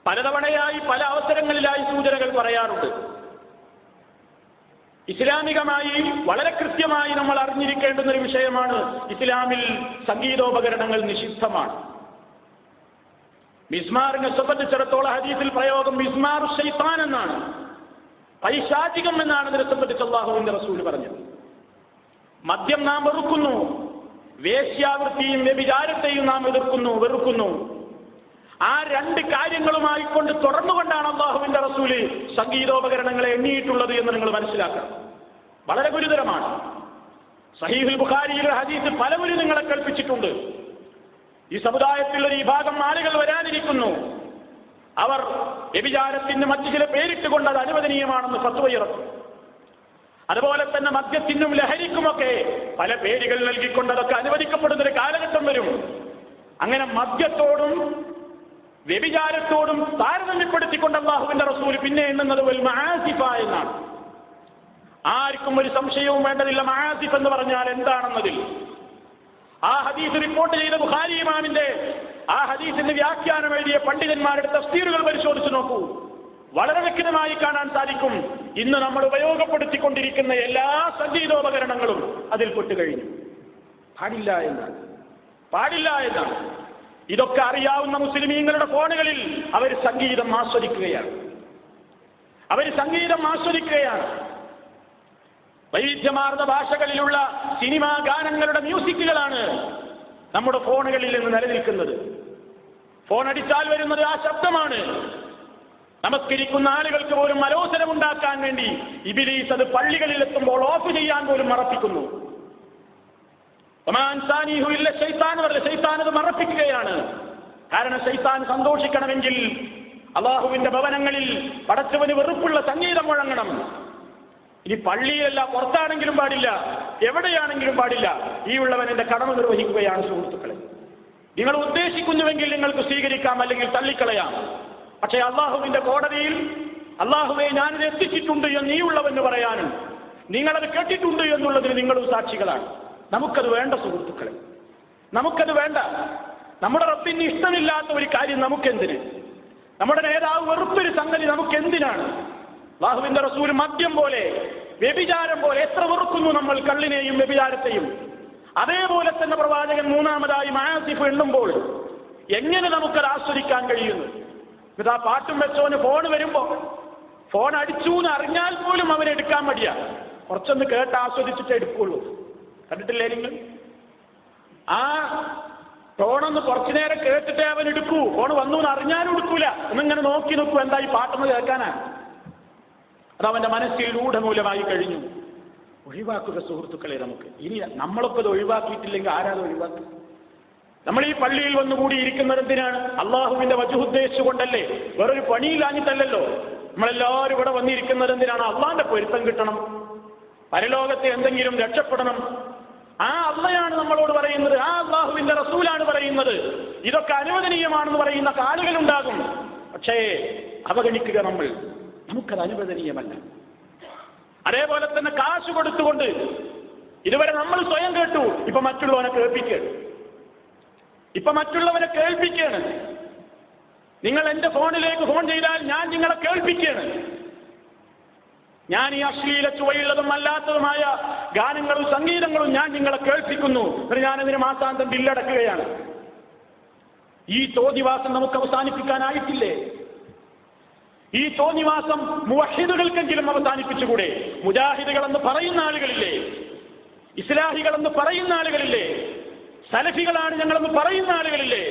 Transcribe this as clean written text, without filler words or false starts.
പലതവണയായി പല അവസരങ്ങളിലായി സൂചനകൾ പറയാറുണ്ട്. ഇസ്ലാമികമായി വളരെ കൃത്യമായി നമ്മൾ അറിഞ്ഞിരിക്കേണ്ടുന്ന ഒരു വിഷയമാണ്, ഇസ്ലാമിൽ സംഗീതോപകരണങ്ങൾ നിഷിദ്ധമാണ്. മിസ്മാറിനെ സംബന്ധിച്ചിടത്തോളം ഹദീസിൽ പ്രയോഗം മിസ്മാറു ശൈത്താൻ എന്നാണ്, പൈശാചികം എന്നാണ് ഇതിനെ സംബന്ധിച്ച് അല്ലാഹുവിന്റെ റസൂൽ പറഞ്ഞത്. മദ്യം നാം വെറുക്കുന്നു, വേശ്യാവൃത്തിയും വ്യഭിചാരത്തെയും നാം വെറുക്കുന്നു. ആ രണ്ട് കാര്യങ്ങളുമായി കൊണ്ട് തുടർന്നുകൊണ്ടാണ് അല്ലാഹുവിന്റെ റസൂല് സംഗീതോപകരണങ്ങളെ എണ്ണിയിട്ടുള്ളത് എന്ന് നിങ്ങൾ മനസ്സിലാക്കണം. വളരെ ഗുരുതരമാണ്. സഹീഹുൽ ബുഖാരിയിലെ ഹദീസ് പലവരും നിങ്ങളെ കൽപ്പിച്ചിട്ടുണ്ട്. ഈ സമുദായത്തിലുള്ള ഒരു വിഭാഗം ആളുകൾ വരാനിരിക്കുന്നു, അവർ വ്യഭിചാരത്തിന് മറ്റു ചില പേരിട്ടുകൊണ്ട് അത് അനുവദനീയമാണെന്ന് ഫത്വ ഇറക്കും. അതുപോലെ തന്നെ മദ്യത്തിനും ലഹരിക്കുമൊക്കെ പല പേരുകൾ നൽകിക്കൊണ്ട് അതൊക്കെ അനുവദിക്കപ്പെടുന്നൊരു കാലഘട്ടം വരും. അങ്ങനെ മദ്യത്തോടും വ്യഭിചാരത്തോടും താരതമ്യപ്പെടുത്തിക്കൊണ്ട് അല്ലാഹുവിന്റെ റസൂൽ പിന്നെ എണ്ണുന്നത് വൽ മആസിഫ എന്നാണ്. ആർക്കും ഒരു സംശയവും വേണ്ടതില്ല മആസിഫ് എന്ന് പറഞ്ഞാൽ എന്താണെന്നതിൽ. ആ ഹദീസ് റിപ്പോർട്ട് ചെയ്ത ബുഖാരി ഇമാമിന്റെ ആ ഹദീസിന്റെ വ്യാഖ്യാനം എഴുതിയ പണ്ഡിതന്മാരുടെ തഫ്സീറുകൾ പരിശോധിച്ചു നോക്കൂ. വളരെ വ്യക്തമായി കാണാൻ സാധിക്കും, ഇന്ന് നമ്മൾ ഉപയോഗപ്പെടുത്തിക്കൊണ്ടിരിക്കുന്ന എല്ലാ സംഗീതോപകരണങ്ങളും അതിൽ പെട്ടുകഴിഞ്ഞു. പാടില്ല എന്നാണ്. ഇതൊക്കെ അറിയാവുന്ന മുസ്ലിമീങ്ങളുടെ ഫോണുകളിൽ അവർ സംഗീതം ആസ്വദിക്കുകയാണ്. വൈവിധ്യമാർന്ന ഭാഷകളിലുള്ള സിനിമാ ഗാനങ്ങളുടെ മ്യൂസിക്കുകളാണ് നമ്മുടെ ഫോണുകളിൽ നിന്ന് നിലനിൽക്കുന്നത്. ഫോൺ അടിച്ചാൽ വരുന്നത് ആ ശബ്ദമാണ്. നമസ്കരിക്കുന്ന ആളുകൾക്ക് പോലും അലോസരമുണ്ടാക്കാൻ വേണ്ടി ഇബ്ലീസ് അത് പള്ളികളിൽ എത്തുമ്പോൾ ഓഫ് ചെയ്യാൻ പോലും മറപ്പിക്കുന്നു. ശൈത്താൻ അത് മറപ്പിക്കുകയാണ്. കാരണം ശൈത്താൻ സന്തോഷിക്കണമെങ്കിൽ അല്ലാഹുവിന്റെ ഭവനങ്ങളിൽ പടച്ചവന് വെറുപ്പുള്ള സംഗീതം മുഴങ്ങണം. ഇനി പള്ളിയിലല്ല, പുറത്താണെങ്കിലും പാടില്ല, എവിടെയാണെങ്കിലും പാടില്ല. ഈ ഉള്ളവൻ എന്റെ കടമ നിർവഹിക്കുകയാണ്. സുഹൃത്തുക്കളെ, നിങ്ങൾ ഉദ്ദേശിക്കുന്നുവെങ്കിൽ നിങ്ങൾക്ക് സ്വീകരിക്കാം, അല്ലെങ്കിൽ തള്ളിക്കളയാം. പക്ഷേ അല്ലാഹുവിന്റെ കോടതിയിൽ അല്ലാഹുവെ ഞാനിത് എത്തിച്ചിട്ടുണ്ട് എന്ന് ഈ ഉള്ളവന് പറയാനും നിങ്ങളത് കേട്ടിട്ടുണ്ട് എന്നുള്ളതിന് നിങ്ങളും സാക്ഷികളാണ്. നമുക്കത് വേണ്ട സുഹൃത്തുക്കളെ, നമുക്കത് വേണ്ട. നമ്മുടെ റബ്ബിന് ഇഷ്ടമില്ലാത്ത ഒരു കാര്യം നമുക്കെന്തിന്? നമ്മുടെ നേതാവ് വെറുത്തൊരു സംഗതി നമുക്കെന്തിനാണ്? അല്ലാഹുവിന്റെ റസൂൽ മദ്യം പോലെ, വ്യഭിചാരം പോലെ എത്ര വെറുക്കുന്നു നമ്മൾ കള്ളിനെയും വ്യഭിചാരത്തെയും. അതേപോലെ തന്നെ പ്രവാചകൻ മൂന്നാമതായി മആസിഫ് എണ്ണുമ്പോൾ എങ്ങനെ നമുക്കത് ആസ്വദിക്കാൻ കഴിയുന്നു? ഇതാ പാട്ടും വെച്ചോന് ഫോൺ വരുമ്പോ ഫോൺ അടിച്ചു എന്ന് അറിഞ്ഞാൽ പോലും അവനെടുക്കാൻ മടിയാ. കുറച്ചൊന്ന് കേട്ട് ആസ്വദിച്ചിട്ട് എടുക്കുള്ളൂ. കണ്ടിട്ടില്ലേ നിങ്ങൾ? ആ ഫോണൊന്ന് കുറച്ചു നേരം കേട്ടിട്ടേ അവൻ എടുക്കൂ. ഫോൺ വന്നു എന്ന് അറിഞ്ഞാലും എടുക്കൂല. എന്നിങ്ങനെ നോക്കി നോക്കൂ, എന്താ ഈ പാട്ടൊന്ന് കേൾക്കാനാ? അതവന്റെ മനസ്സിൽ രൂഢമൂലമായി കഴിഞ്ഞു. ഒഴിവാക്കുക സുഹൃത്തുക്കളെ. നമുക്ക് ഇനി നമ്മളൊക്കെ അത് ഒഴിവാക്കിയിട്ടില്ലെങ്കിൽ ആരാത് ഒഴിവാക്കി? നമ്മൾ ഈ പള്ളിയിൽ വന്നുകൂടി ഇരിക്കുന്നത് എന്തിനാണ്? അള്ളാഹുവിന്റെ വജ്ഹ് ഉദ്ദേശിച്ചുകൊണ്ടല്ലേ, വേറൊരു പണിയില്ലാഞ്ഞിട്ടല്ലല്ലോ. നമ്മളെല്ലാവരും ഇവിടെ വന്നിരിക്കുന്നത് എന്തിനാണ്? അള്ളാന്റെ പൊരുത്തം കിട്ടണം, പരലോകത്തെ എന്തെങ്കിലും രക്ഷപ്പെടണം. ആ അള്ളയാണ് നമ്മളോട് പറയുന്നത്, ആ അള്ളാഹുവിന്റെ റസൂലാണ് പറയുന്നത്. ഇതൊക്കെ അനുവദനീയമാണെന്ന് പറയുന്ന ആളുകളുണ്ടാകും. പക്ഷേ അവഗണിക്കുക നമുക്കത് അനുവദനീയമല്ല. അതേപോലെ തന്നെ കാശ് കൊടുത്തുകൊണ്ട് ഇതുവരെ നമ്മൾ സ്വയം കേട്ടു, ഇപ്പൊ മറ്റുള്ളവനെ കേൾപ്പിക്കുകയാണ്. നിങ്ങൾ എന്റെ ഫോണിലേക്ക് ഫോൺ ചെയ്താൽ ഞാൻ നിങ്ങളെ കേൾപ്പിക്കുകയാണ്. ഞാൻ ഈ അശ്ലീല ചുവയുള്ളതും അല്ലാത്തതുമായ ഗാനങ്ങളും സംഗീതങ്ങളും ഞാൻ നിങ്ങളെ കേൾപ്പിക്കുന്നു. ഞാനതിന് മാസാന്തം ബില്ലടക്കുകയാണ്. ഈ തോന്നിവാസം നമുക്ക് അവസാനിപ്പിക്കാനായിട്ടില്ലേ? ഈ തോന്നിവാസം മുവഹിദുകൾക്കെങ്കിലും അവസാനിപ്പിച്ചുകൂടെ? മുജാഹിദുകളെന്ന് പറയുന്ന ആളുകളില്ലേ, ഇസ്ലാഹികളെന്ന് പറയുന്ന ആളുകളില്ലേ, സലഫികളാണ് ഞങ്ങളെന്ന് പറയുന്ന ആളുകളില്ലേ?